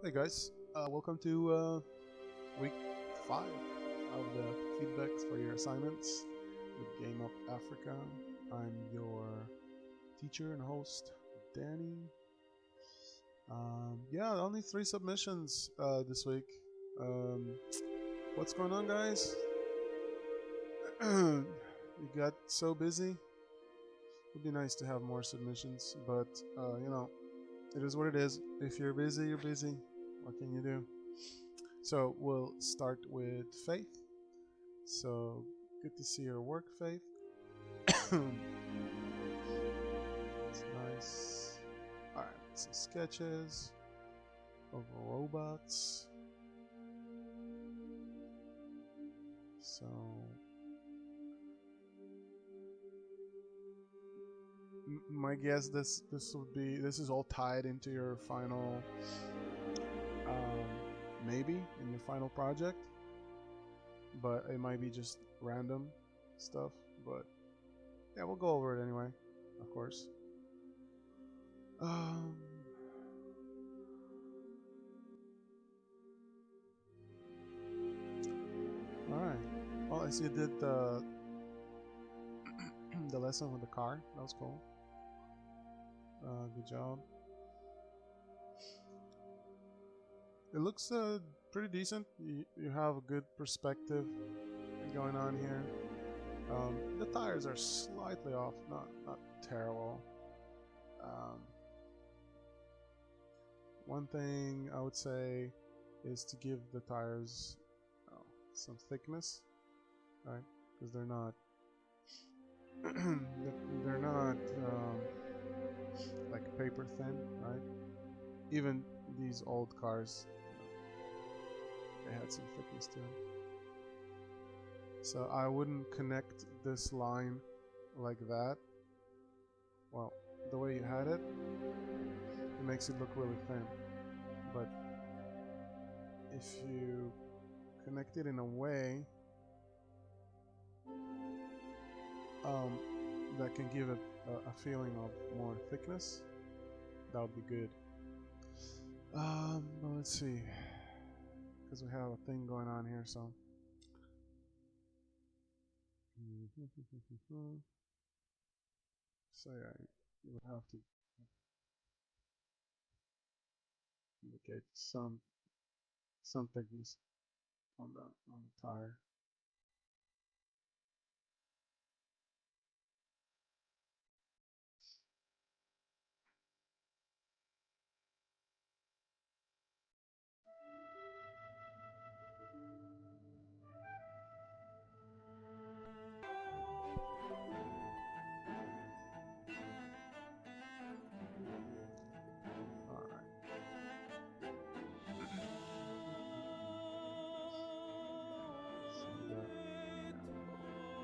Hey guys, welcome to week 5 of the feedbacks for your assignments with Game Up Africa. I'm your teacher and host, Danny. Yeah, only 3 submissions this week. What's going on, guys? You got so busy? It'd be nice to have more submissions, but it is what it is. If you're busy, you're busy. What can you do? So we'll start with Faith. So good to see your work, Faith. It's nice. Alright, some sketches of robots. So my guess this is all tied into your final maybe in your final project, but it might be just random stuff, but yeah, we'll go over it anyway, of course. Alright, well, I see you did the the lesson with the car. That was cool. Good job. It looks pretty decent. You have a good perspective going on here. The tires are slightly off, not terrible. One thing I would say is to give the tires some thickness, right? Because they're not they're not like paper thin, right? Even these old cars, they had some thickness to them. So I wouldn't connect this line like that. Well, the way you had it, it makes it look really thin. But if you connect it in a way that can give it a feeling of more thickness, that would be good. Let's see, because we have a thing going on here, so. So yeah, you would have to indicate some thickness on the tire. All right. So that, yeah,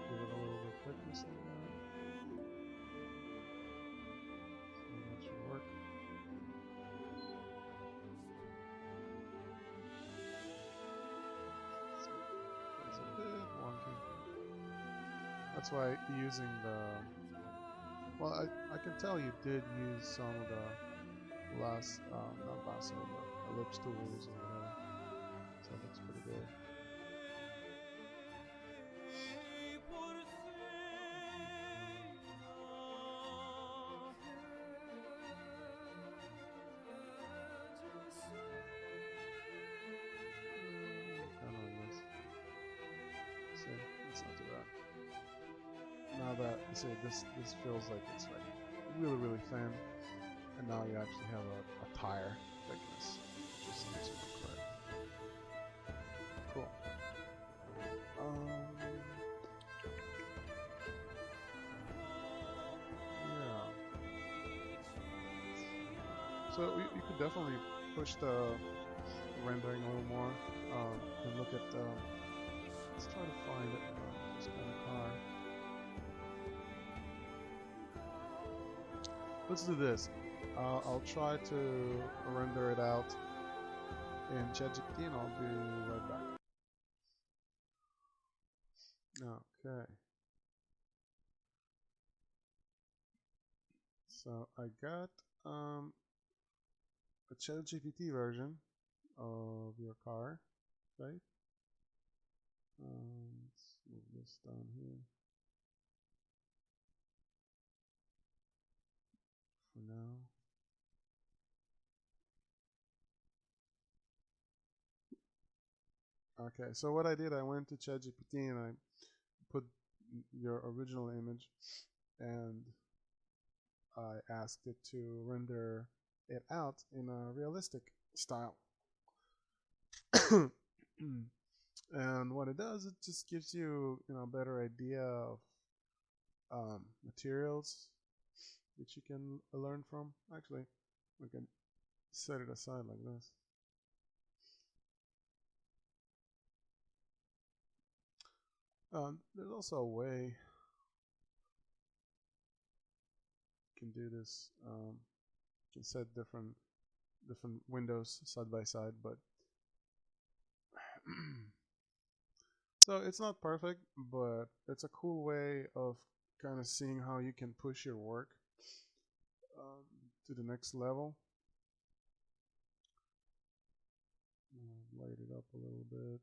give it a little bit of thickness like that. So that should work. It's a bit wonky. That's why using the, well, I can tell you did use some of the not lasso, but ellipse tools or whatever. So it looks pretty good. Kind of like this. See, it's not too bad. Now that you see, this feels like it's like really thin, and now you actually have a tire thickness, which is nice and clear. Cool. Yeah. So you could definitely push the rendering a little more. And look at. Let's try to find this kind of car. Let's do this. I'll try to render it out in ChatGPT, and I'll be right back. Okay. So I got a ChatGPT version of your car, right? Let's move this down here for now. Okay, so what I did, I went to ChatGPT and I put your original image and I asked it to render it out in a realistic style. And what it does, it just gives you, a better idea of materials that you can learn from. Actually, we can set it aside like this. There's also a way you can do this. You can set different windows side by side, but so it's not perfect, but it's a cool way of kind of seeing how you can push your work to the next level. Light it up a little bit.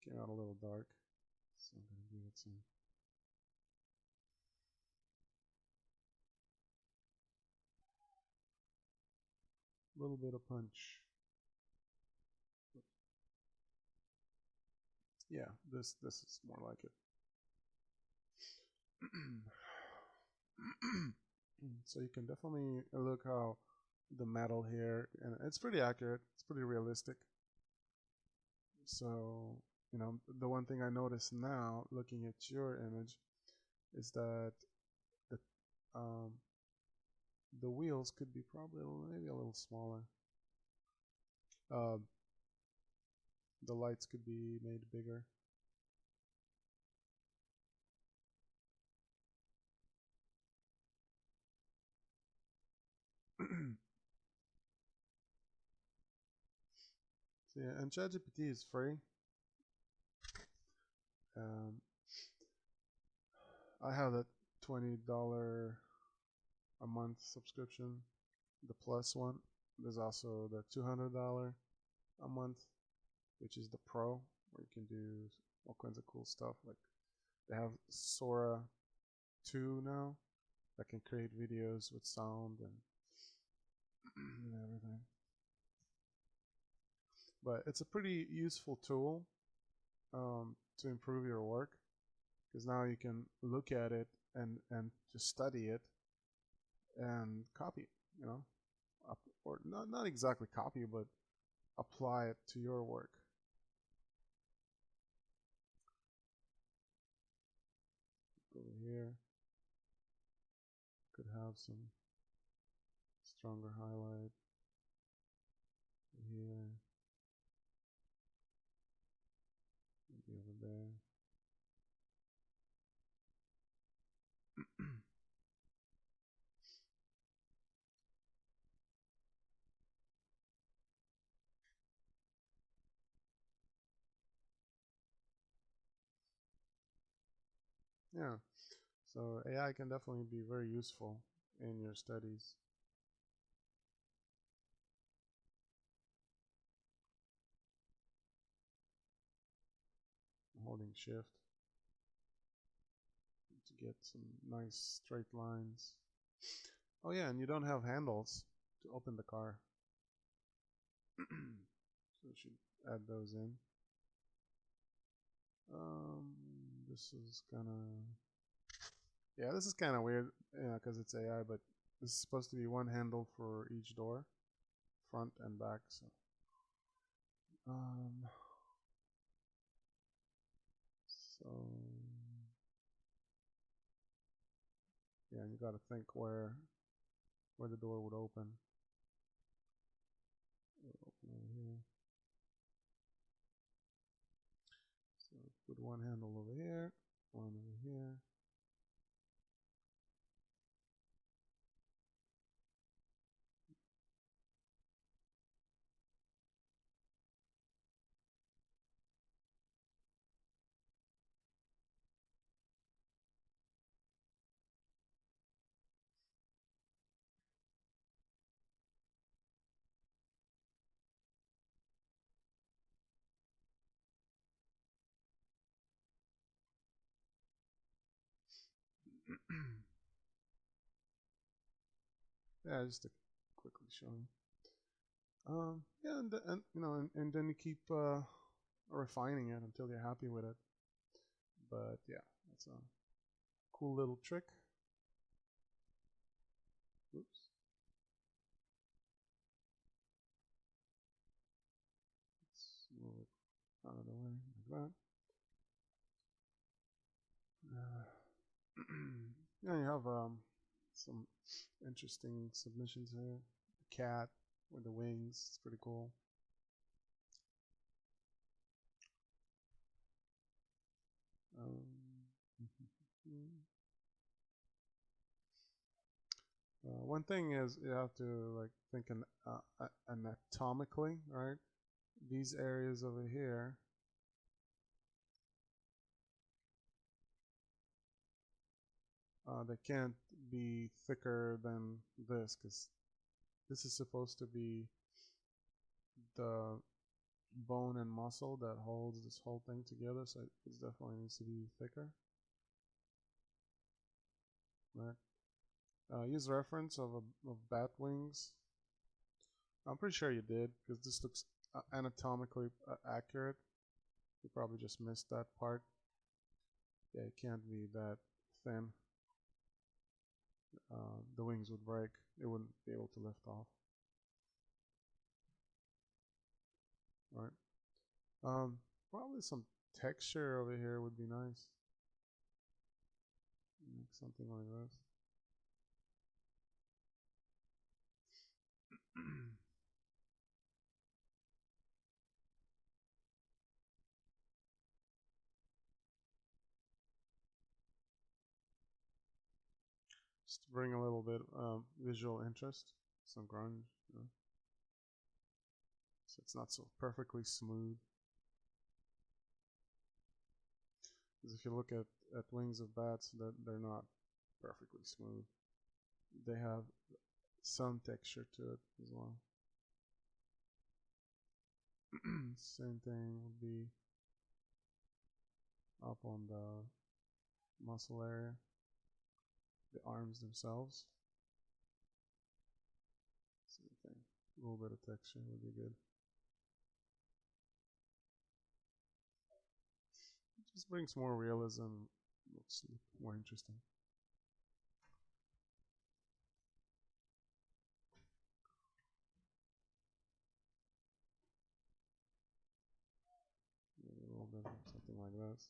Came out a little dark, so I'm going to give it some. Little bit of punch. Yeah, this is more like it. So you can definitely look how the metal here, and it's pretty accurate. It's pretty realistic. So the one thing I notice now, looking at your image, is that the um, the wheels could be probably maybe a little smaller. The lights could be made bigger. So yeah, and ChatGPT is free. Um, I have that $20 a month subscription, the plus one. There's also the $200 a month, which is the pro, where you can do all kinds of cool stuff. Like they have Sora 2 now that can create videos with sound and everything. But it's a pretty useful tool to improve your work, because now you can look at it and just study it and copy, or not exactly copy, but apply it to your work. Over here, could have some stronger highlight. Here, maybe over there. Yeah, so AI can definitely be very useful in your studies. Holding shift to get some nice straight lines. Oh yeah, and you don't have handles to open the car. So we should add those in. This is this is kind of weird, because it's AI, but this is supposed to be one handle for each door, front and back. So, so yeah, and you got to think where the door would open. It'll open over here. So put one handle over here, one over here. Yeah, just to quickly show you. Yeah, and you know, and then you keep refining it until you're happy with it. But yeah, that's a cool little trick. Oops. Let's move it out of the way like that. Yeah, you have some interesting submissions here. The cat with the wings, it's pretty cool. Um, one thing is you have to like think anatomically, right? These areas over here, they can't be thicker than this because this is supposed to be the bone and muscle that holds this whole thing together, so it definitely needs to be thicker, right? Use reference of bat wings. I'm pretty sure you did because this looks anatomically accurate. You probably just missed that part. Yeah, it can't be that thin. The wings would break. It wouldn't be able to lift off. Right. Probably some texture over here would be nice. Make something like this. Just to bring a little bit visual interest, some grunge. You know? So it's not so perfectly smooth. Because if you look at wings of bats, they're not perfectly smooth. They have some texture to it as well. Same thing would be up on the muscle area, the arms themselves. Same thing. A little bit of texture would be good. It just brings more realism. Looks more interesting. Maybe a little bit of something like this.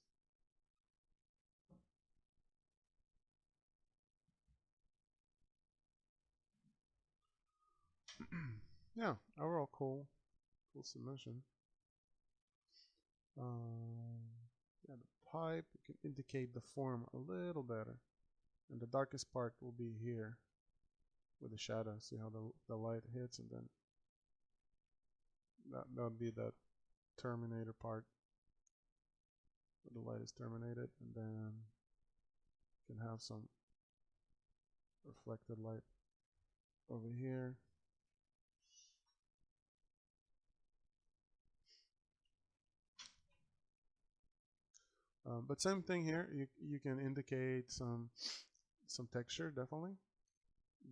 Yeah, overall cool submission. Yeah, the pipe, you can indicate the form a little better. And the darkest part will be here with the shadow. See how the light hits, and then that would be that terminator part where the light is terminated, and then you can have some reflected light over here. But same thing here. You can indicate some texture definitely.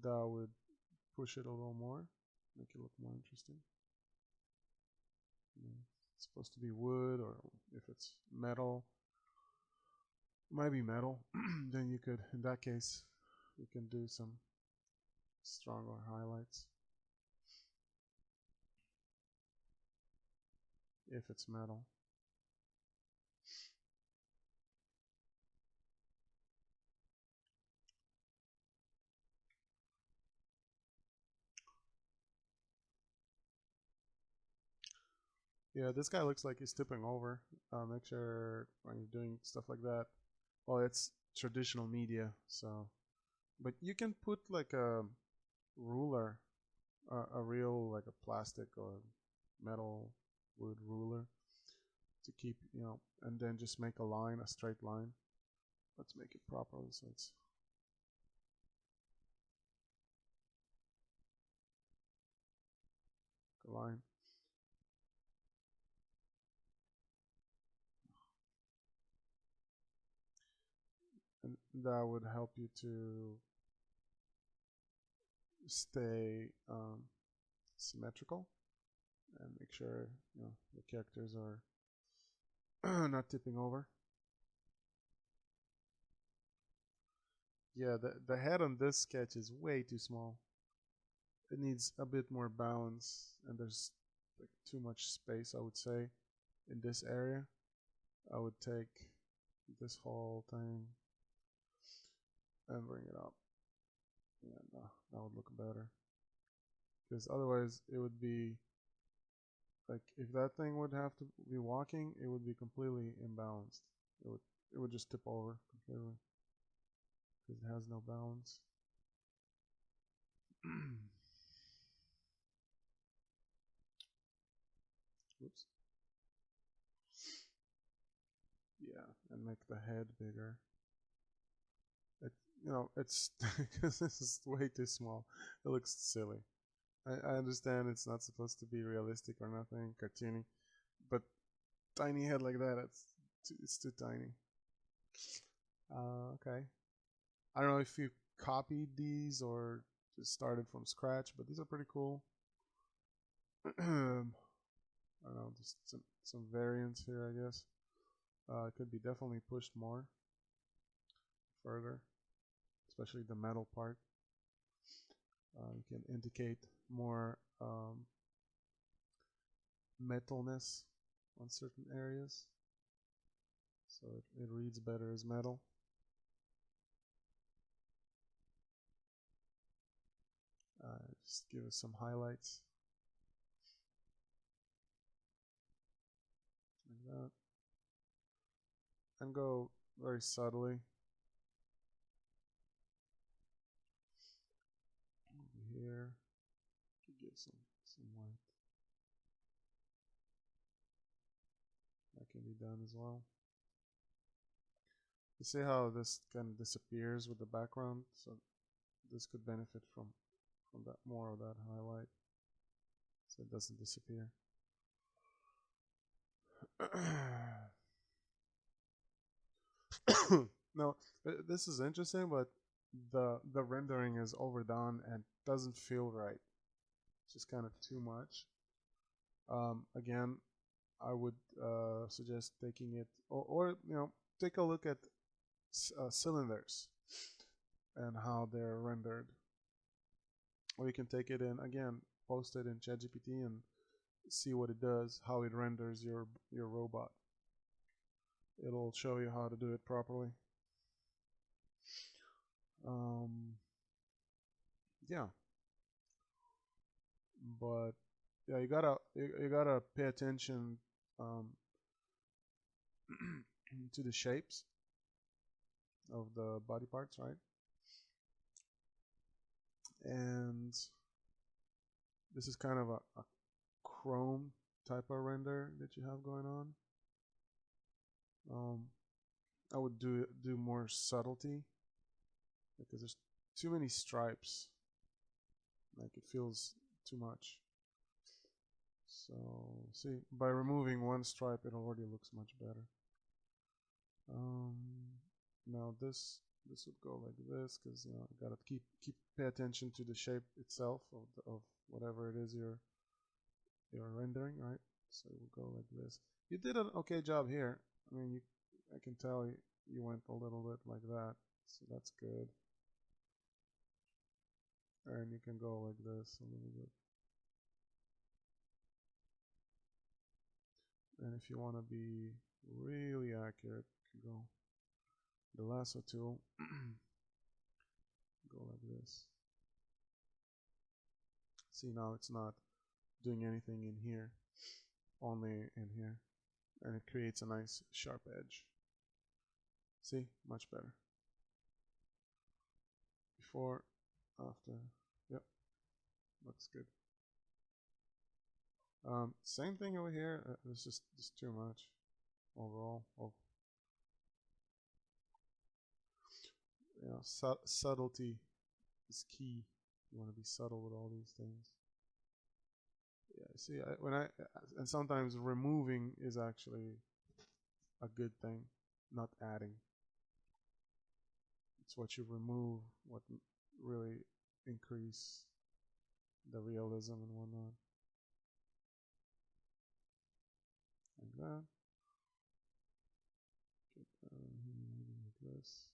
That would push it a little more, make it look more interesting. You know, it's supposed to be wood, or if it's metal, it might be metal. Then you could, in that case, you can do some stronger highlights. If it's metal. Yeah, this guy looks like he's tipping over. Make sure when you're doing stuff like that. Well, it's traditional media, so. But you can put like a ruler, a real like a plastic or metal wood ruler to keep, you know, and then just make a line, a straight line. Let's make it properly so it's a line. And that would help you to stay symmetrical and make sure the characters are not tipping over. Yeah, the head on this sketch is way too small. It needs a bit more balance, and there's like too much space, I would say, in this area. I would take this whole thing and bring it up. Yeah, no, that would look better. Because otherwise, it would be like if that thing would have to be walking, it would be completely imbalanced. It would just tip over completely because it has no balance. Oops. Yeah, and make the head bigger. It, it's because this is way too small. It looks silly. I understand it's not supposed to be realistic or nothing, cartoony, but tiny head like that, it's too tiny. Okay. I don't know if you copied these or just started from scratch, but these are pretty cool. I don't know, just some variants here, I guess. It could be definitely pushed more further, especially the metal part. You can indicate more metalness on certain areas, so it reads better as metal. Just give us some highlights like that, and go very subtly over here to give some white. That can be done as well. You see how this kind of disappears with the background, so this could benefit from that more of that highlight, so it doesn't disappear. No, this is interesting, but the rendering is overdone and doesn't feel right. It's just kind of too much. Again, I would suggest taking it, or take a look at cylinders and how they're rendered. Or you can take it in again, post it in ChatGPT and see what it does, how it renders your robot. It'll show you how to do it properly. Yeah, but yeah, you gotta pay attention um, to the shapes of the body parts, right? And this is kind of a chrome type of render that you have going on. I would do more subtlety because there's too many stripes. Like it feels too much. So see, by removing one stripe, it already looks much better. Now this would go like this because I gotta pay attention to the shape itself of whatever it is you're rendering, right? So it will go like this. You did an okay job here. I mean, I can tell you went a little bit like that, so that's good. And you can go like this a little bit. And if you want to be really accurate, you can go the lasso tool, go like this. See, now it's not doing anything in here, only in here, and it creates a nice sharp edge. See, much better. Before, after, yep, looks good. Same thing over here. It's just too much overall. Subtlety is key. You want to be subtle with all these things. Yeah, see, and sometimes removing is actually a good thing, not adding. It's what you remove, what really increase the realism and whatnot. Like that. Get like this.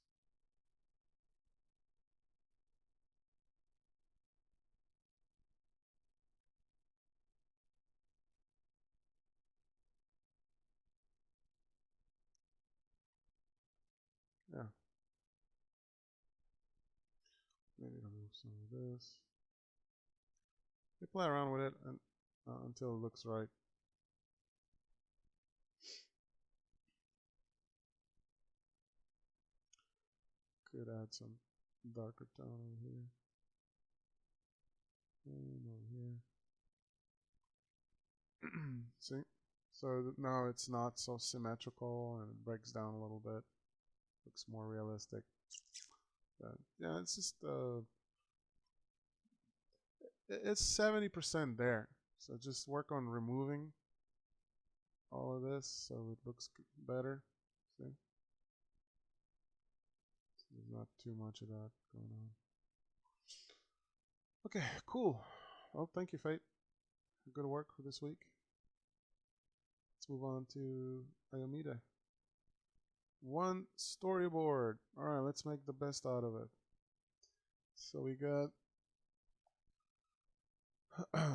Yeah. Maybe remove some of this. You play around with it and, until it looks right. Could add some darker tone over here. And over here. See? So now it's not so symmetrical and it breaks down a little bit. Looks more realistic. But yeah, it's just it's 70% there. So just work on removing all of this so it looks better. See? So there's not too much of that going on. Okay, cool. Well, thank you, Fate. Good work for this week. Let's move on to Ayomide. One storyboard. All right, let's make the best out of it. So we got.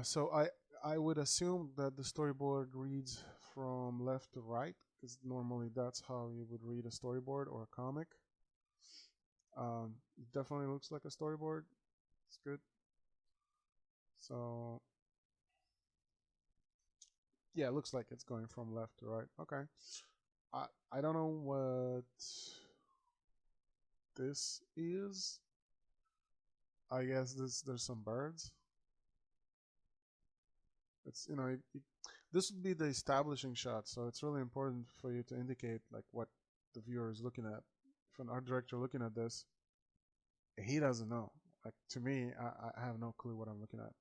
So I would assume that the storyboard reads from left to right because normally that's how you would read a storyboard or a comic. It definitely looks like a storyboard. It's good. So yeah, it looks like it's going from left to right. Okay. I don't know what this is. I guess there's some birds. It's this would be the establishing shot, so it's really important for you to indicate like what the viewer is looking at. If an art director looking at this, he doesn't know. Like to me, I have no clue what I'm looking at.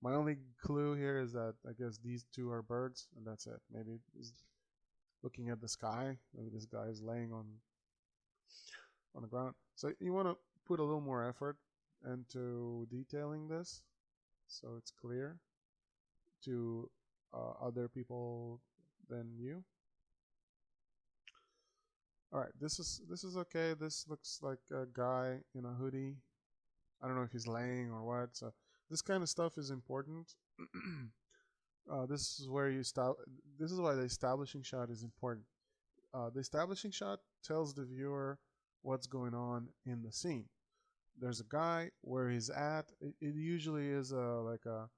My only clue here is that I guess these two are birds, and that's it. Maybe he's looking at the sky. Maybe this guy is laying on the ground. So you want to put a little more effort into detailing this, so it's clear to other people than you. All right, this is okay. This looks like a guy in a hoodie. I don't know if he's laying or what. So this kind of stuff is important. This is where you stop. This is why the establishing shot is important. The establishing shot tells the viewer what's going on in the scene. There's a guy where he's at. It usually is like a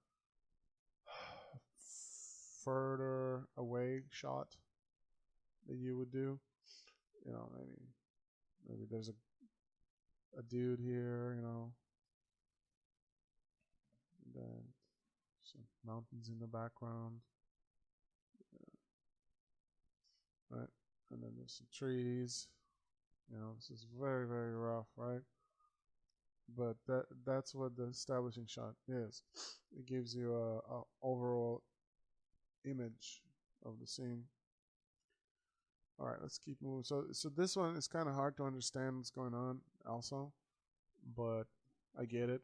further away shot that you would do. Maybe there's a dude here, and then some mountains in the background, right? And then there's some trees. This is very, very rough, right? But that's what the establishing shot is. It gives you a overall image of the scene. All right, let's keep moving. So this one is kind of hard to understand what's going on also, but I get it.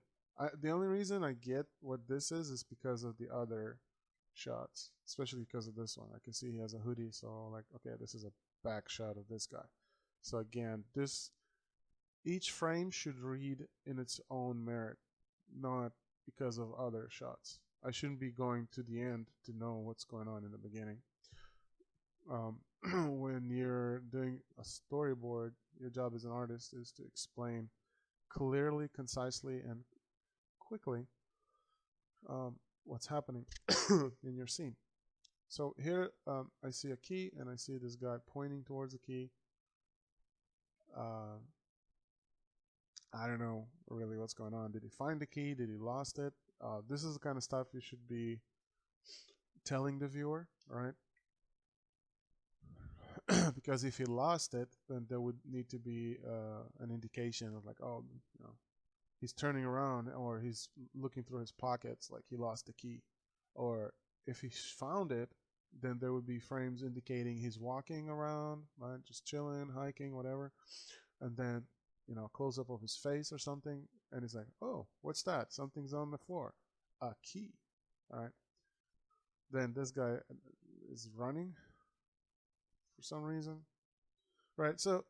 The only reason I get what this is because of the other shots, especially because of this one. I can see he has a hoodie, so like, okay, this is a back shot of this guy. So again, each frame should read in its own merit, not because of other shots. I shouldn't be going to the end to know what's going on in the beginning. When you're doing a storyboard, your job as an artist is to explain clearly, concisely, and quickly what's happening in your scene. So here I see a key and I see this guy pointing towards the key. I don't know really what's going on. Did he find the key? Did he lost it? This is the kind of stuff you should be telling the viewer, right? Because if he lost it, then there would need to be an indication of like, oh, he's turning around or he's looking through his pockets like he lost the key. Or if he found it, then there would be frames indicating he's walking around, right? Just chilling, hiking, whatever. And then close up of his face or something, and he's like, "Oh, what's that? Something's on the floor, a key." All right. Then this guy is running for some reason, right? So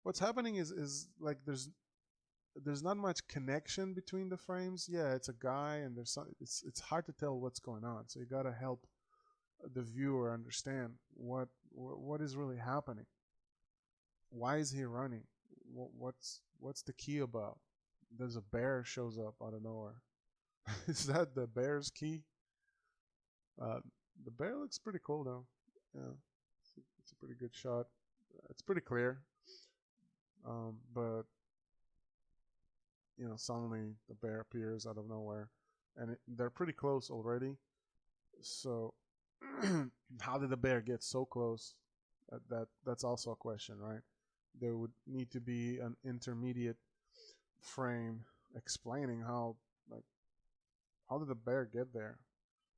what's happening is like there's not much connection between the frames. Yeah, it's a guy, and it's hard to tell what's going on. So you gotta help the viewer understand what is really happening. Why is he running? What's the key about? There's a bear shows up out of nowhere. Is that the bear's key? Uh, the bear looks pretty cool though. Yeah, it's a pretty good shot. It's pretty clear. But suddenly the bear appears out of nowhere, and they're pretty close already. So, how did the bear get so close? That's also a question, right? There would need to be an intermediate frame explaining like, how did the bear get there?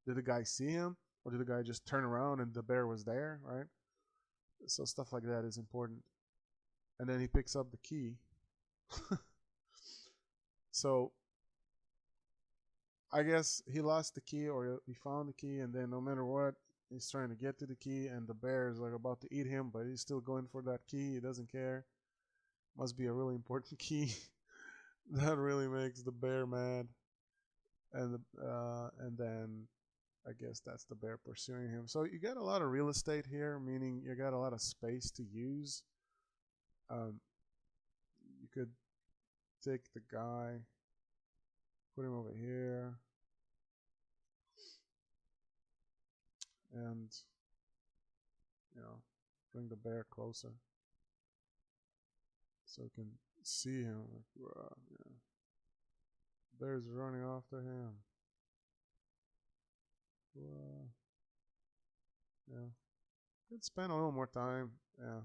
Did the guy see him, or did the guy just turn around and the bear was there, right? So stuff like that is important. And then he picks up the key. So I guess he lost the key, or he found the key, and then no matter what, he's trying to get to the key, and the bear is like about to eat him, but he's still going for that key. He doesn't care. Must be a really important key. That really makes the bear mad, and then I guess that's the bear pursuing him. So you got a lot of real estate here, meaning you got a lot of space to use. You could take the guy, put him over here, and you know, bring the bear closer so you can see him. Like, yeah. Bear's running after him. Yeah. Could spend a little more time. Yeah.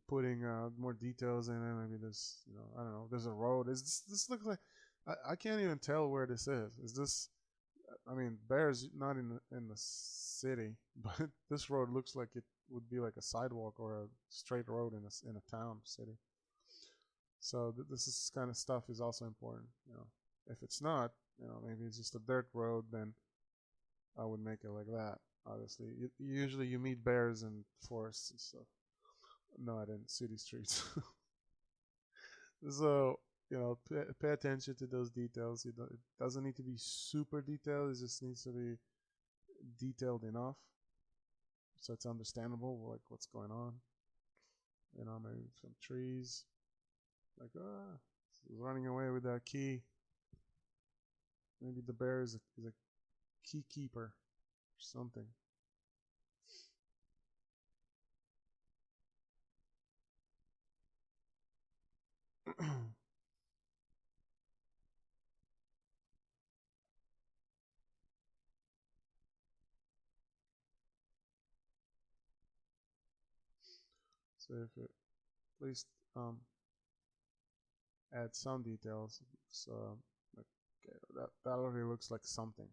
Putting more details in it. Maybe there's, I don't know. There's a road. Is this looks like? I can't even tell where this is. Is this? I mean, Bear's not in the city, but this road looks like it would be like a sidewalk or a straight road in a town city. So this is kind of stuff is also important. If it's not, maybe it's just a dirt road, then I would make it like that. Obviously, usually you meet bears in forests and stuff. Not in city streets. So pay attention to those details. It doesn't need to be super detailed. It just needs to be detailed enough so it's understandable, like what's going on. Maybe some trees. Like, he's running away with that key. Maybe the bear is a key keeper or something. So if it at least add some details, so like, okay, that already looks like something.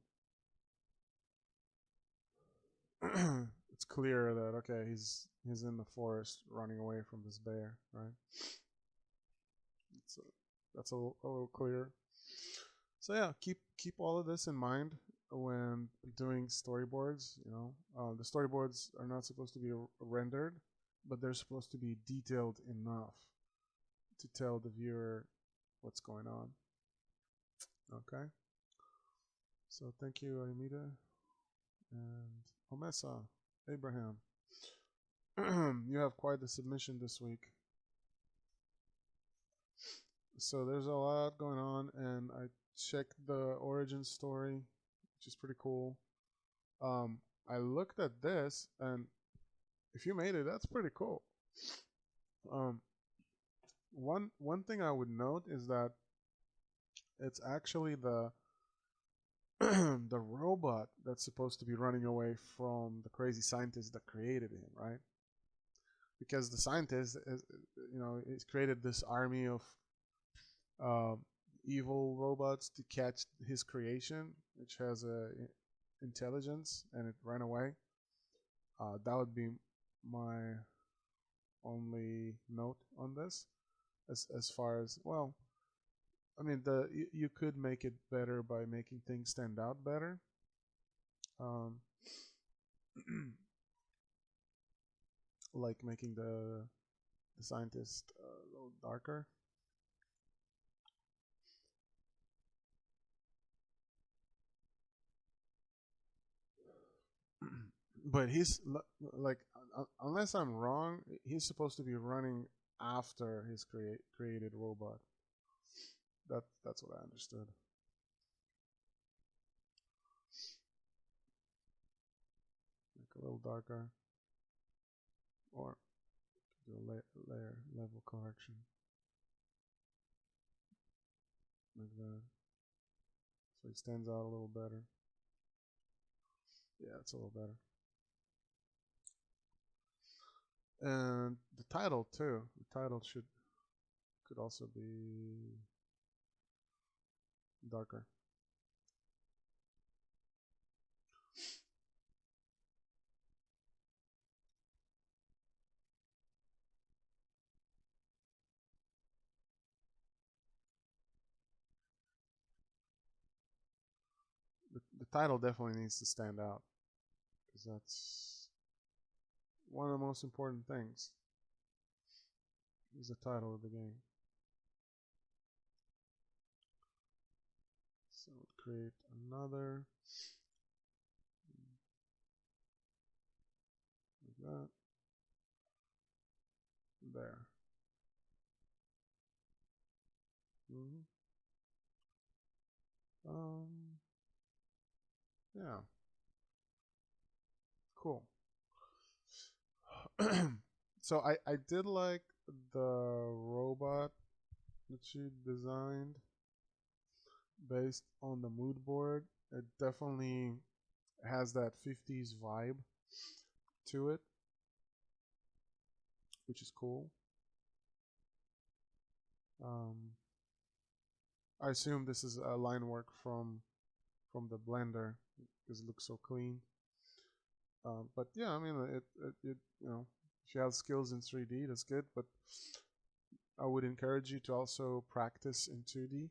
It's clear that okay, he's in the forest running away from this bear, right? So that's a little clear. So yeah, keep all of this in mind when doing storyboards. The storyboards are not supposed to be rendered, but they're supposed to be detailed enough to tell the viewer what's going on. Okay. So thank you, Armida and Omesa, Abraham. You have quite the submission this week. So there's a lot going on, and I checked the origin story, which is pretty cool. I looked at this, and if you made it, that's pretty cool. Um, one thing I would note is that it's actually the the robot that's supposed to be running away from the crazy scientist that created him, right? Because the scientist, he's created this army of uh, evil robots to catch his creation, which has a intelligence, and it ran away. That would be my only note on this. as far as, well, I mean, you could make it better by making things stand out better. Um, like making the scientist a little darker. But he's like, unless I'm wrong, he's supposed to be running after his created robot. That's what I understood. Like a little darker, or do a layer level correction like that, so he stands out a little better. Yeah, it's a little better. And the title too. The title could also be darker. The title definitely needs to stand out because that's one of the most important things. Is the title of the game. So create another like that. There. Mm-hmm. Yeah. Cool. So I did like the robot that she designed based on the mood board. It definitely has that 50s vibe to it, which is cool. Um, I assume this is a line work from the blender because it looks so clean. But yeah, I mean, it if you have skills in 3D, that's good. But I would encourage you to also practice in 2D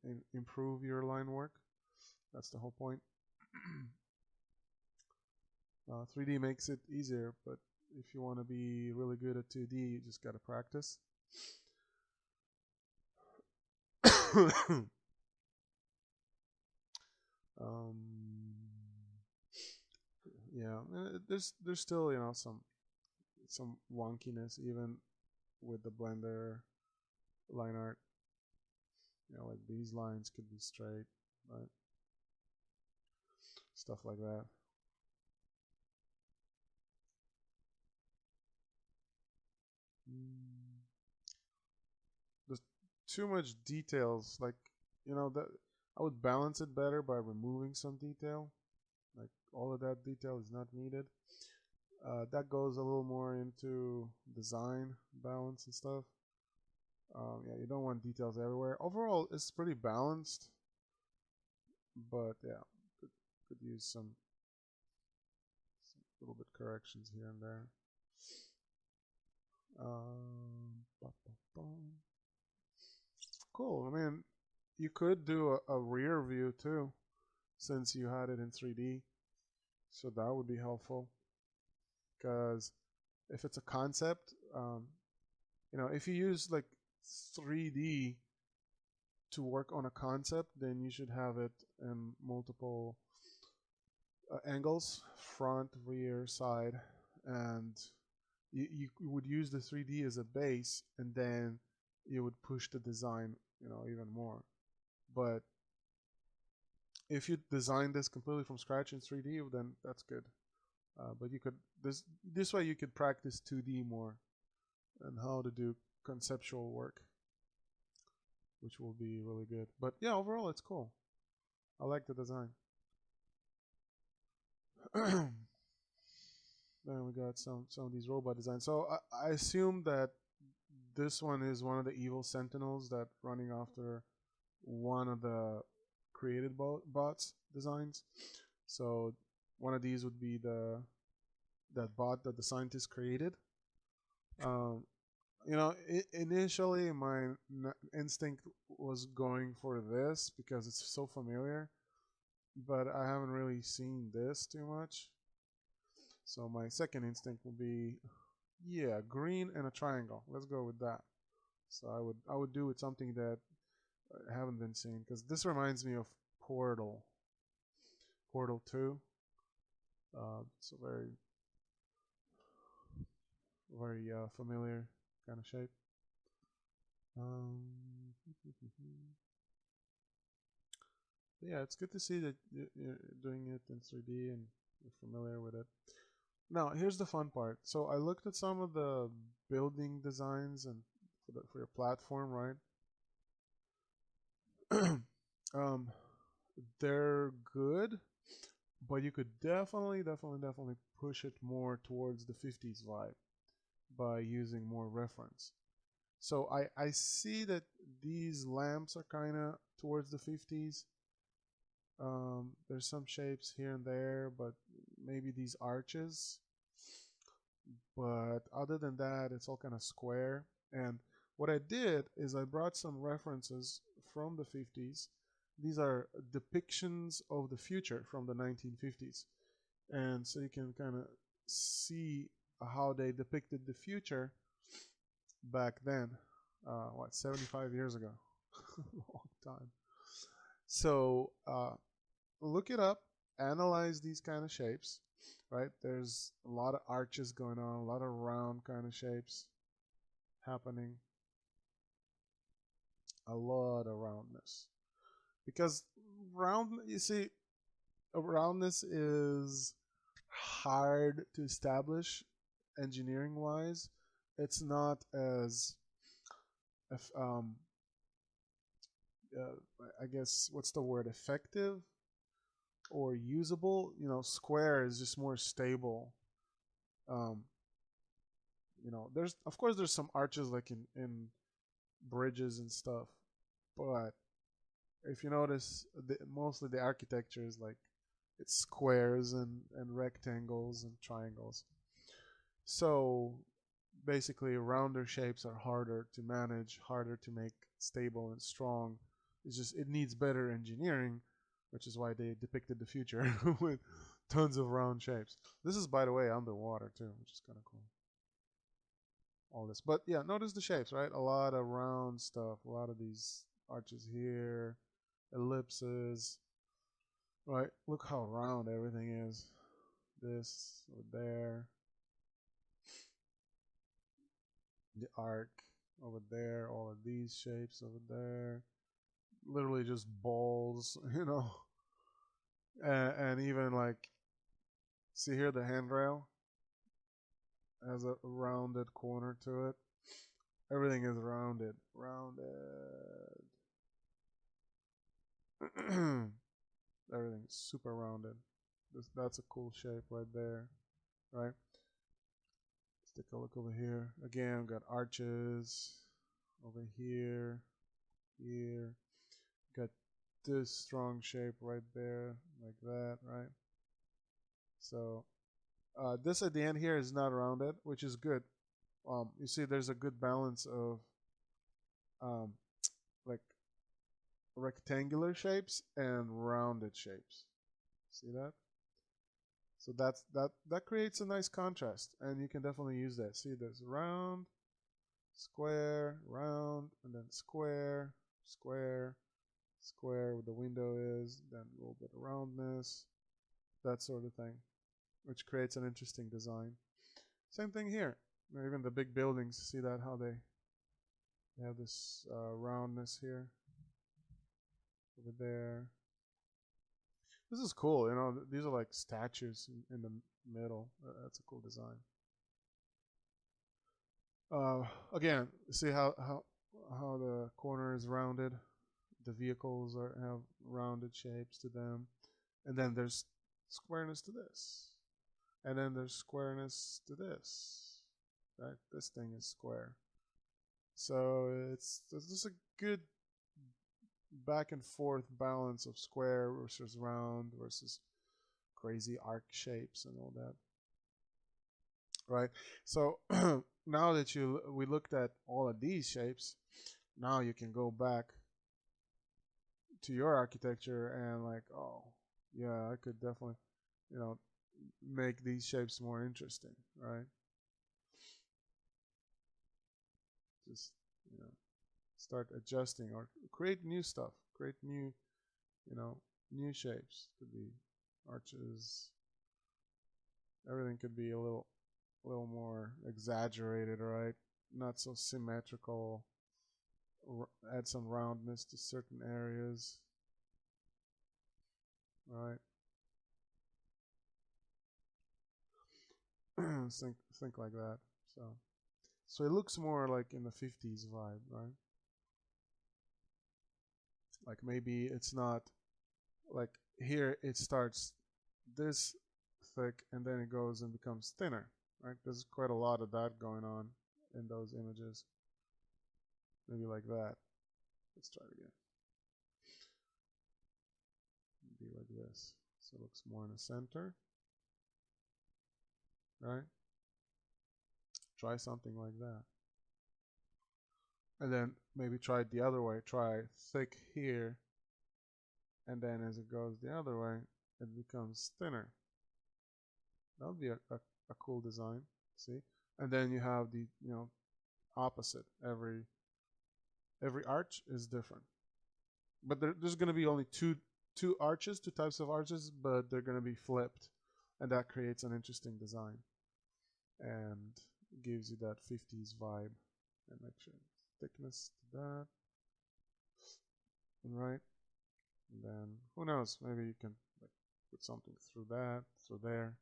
and improve your line work. That's the whole point. 3D makes it easier, but if you want to be really good at 2D, you just got to practice. um, yeah, there's still some wonkiness even with the Blender line art. Like these lines could be straight, but stuff like that. There's too much details. Like, that I would balance it better by removing some detail. Like all of that detail is not needed. That goes a little more into design balance and stuff. Yeah, you don't want details everywhere. Overall, it's pretty balanced, but yeah, could use some little bit corrections here and there. Ba, ba, ba. Cool. I mean, you could do a rear view too, since you had it in 3D. So that would be helpful. Because if it's a concept, if you use like 3D to work on a concept, then you should have it in multiple angles, front, rear, side, and you would use the 3D as a base, and then you would push the design, even more. But if you design this completely from scratch in 3D, then that's good. But you could this way you could practice 2D more and how to do conceptual work, which will be really good. But yeah, overall it's cool. I like the design. Then we got some of these robot designs. So I assume that this one is one of the evil sentinels that running after one of the created bots designs. So one of these would be that bot that the scientist created. Um, You know, initially my instinct was going for this because it's so familiar, but I haven't really seen this too much. So my second instinct will be, yeah, green and a triangle. Let's go with that. So I would do with something that I haven't been seen because this reminds me of Portal, Portal 2. It's a very familiar kind of shape. Um, yeah, it's good to see that you're doing it in 3D and you're familiar with it. Now, here's the fun part. So I looked at some of the building designs and for your platform, right? um, they're good, but you could definitely push it more towards the 50s vibe by using more reference. So I see that these lamps are kind of towards the 50s. There's some shapes here and there, but maybe these arches. But other than that, it's all kind of square. And what I did is I brought some references from the 50s. These are depictions of the future from the 1950s. And so you can kind of see how they depicted the future back then. 75 years ago? Long time. So look it up, analyze these kind of shapes, right? There's a lot of arches going on, a lot of round kind of shapes happening, a lot of roundness. Because you see, a roundness is hard to establish engineering wise. It's not as, if, I guess, what's the word, effective or usable. You know, square is just more stable. um there's, of course, there's some arches like in bridges and stuff, but if you notice, mostly the architecture is like it's squares and rectangles and triangles. So basically rounder shapes are harder to manage, harder to make stable and strong. It's just, it needs better engineering, which is why they depicted the future with tons of round shapes. This is, by the way, underwater too, which is kind of cool. All this, but yeah, notice the shapes, right? A lot of round stuff, a lot of these arches here, ellipses, right? Look how round everything is. This over there, the arc over there, all of these shapes over there, literally just balls, and even like, see here, the handrail has a rounded corner to it. Everything is rounded. Everything's super rounded. That's a cool shape right there, right? Let's take a look over here. Again, we've got arches over here, here. Got this strong shape right there, like that, right? So this at the end here is not rounded, which is good. You see, there's a good balance of um, like rectangular shapes and rounded shapes. See that? So that creates a nice contrast, and you can definitely use that. See, there's round, square, round, and then square, square, square where the window is, then a little bit of roundness, that sort of thing, which creates an interesting design. Same thing here. Even the big buildings, see that, how they have this roundness here, over there. This is cool. These are like statues in the middle. That's a cool design. Again, see how the corner is rounded. The vehicles have rounded shapes to them, and then there's squareness to this, and then there's squareness to this. Right, this thing is square. So it's just a good back and forth balance of square versus round versus crazy arc shapes and all that. right? So now that we looked at all of these shapes, now you can go back to your architecture and like, oh, yeah, I could definitely, you know, make these shapes more interesting, right? Just, you know, start adjusting or create new stuff, create new, you know, new shapes. Could be arches. Everything could be a little more exaggerated, right? Not so symmetrical. Add some roundness to certain areas, right? think like that. So it looks more like in the 50s vibe, right? Like maybe it's not like here it starts this thick and then it goes and becomes thinner, right? There's quite a lot of that going on in those images. Maybe like that. Let's try it again. Be like this. So it looks more in the center, right? Try something like that. And then maybe try it the other way. Try thick here, and then as it goes the other way, it becomes thinner. That would be a cool design. See? And then you have the opposite. Every arch is different. But there's going to be only two arches, two types of arches, but they're going to be flipped, and that creates an interesting design and gives you that 50s vibe. And make sure thickness to that, right? And then who knows? Maybe you can like put something through that, through there.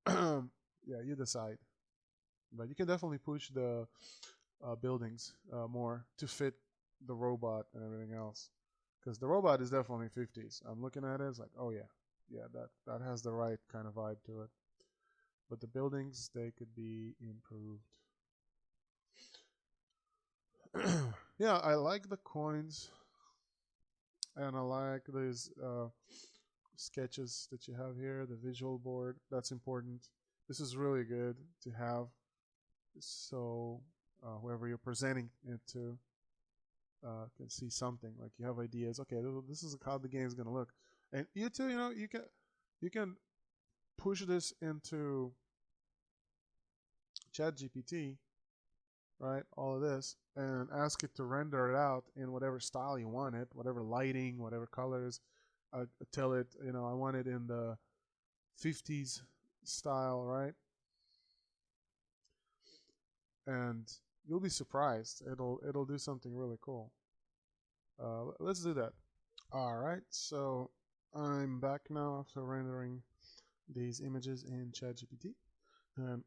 Yeah, you decide. But you can definitely push the buildings more to fit the robot and everything else, because the robot is definitely 50s. I'm looking at it, it's like, oh yeah, yeah, that has the right kind of vibe to it. But the buildings, they could be improved. Yeah, I like the coins, and I like these sketches that you have here. The visual board, that's important. This is really good to have, so whoever you're presenting it to can see something. Like you have ideas. Okay, this is how the game is gonna look, and you too. You can push this into ChatGPT, right? All of this, and ask it to render it out in whatever style you want it, whatever lighting, whatever colors. Tell it, I want it in the 50s style, right? And you'll be surprised. It'll do something really cool. Let's do that. All right, so I'm back now after rendering these images in ChatGPT, and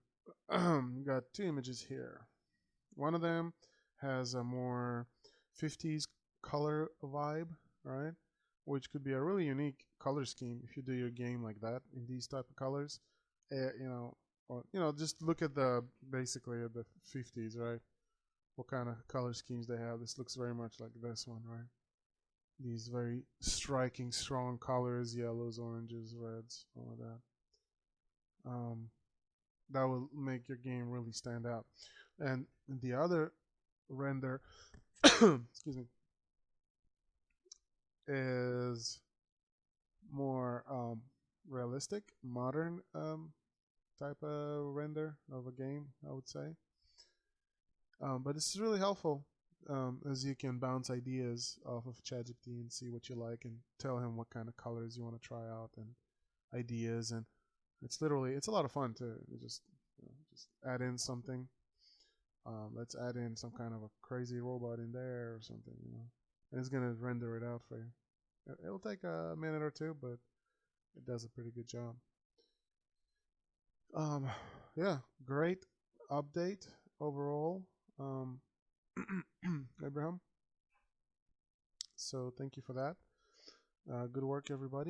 we got two images here. One of them has a more 50s color vibe, right? Which could be a really unique color scheme if you do your game like that in these type of colors. Or just look at the basically at the 50s, right? What kind of color schemes they have. This looks very much like this one, right? These very striking, strong colors, yellows, oranges, reds, all of that. That will make your game really stand out. And the other render, excuse me, is more realistic, modern type of render of a game, I would say. But this is really helpful, as you can bounce ideas off of ChatGPT and see what you like and tell him what kind of colors you want to try out and ideas. And it's a lot of fun to just add in something. Let's add in some kind of a crazy robot in there or something, and it's gonna render it out for you. It'll take a minute or two, but it does a pretty good job. Um, yeah, great update overall, um, Abraham. So thank you for that. Good work, everybody.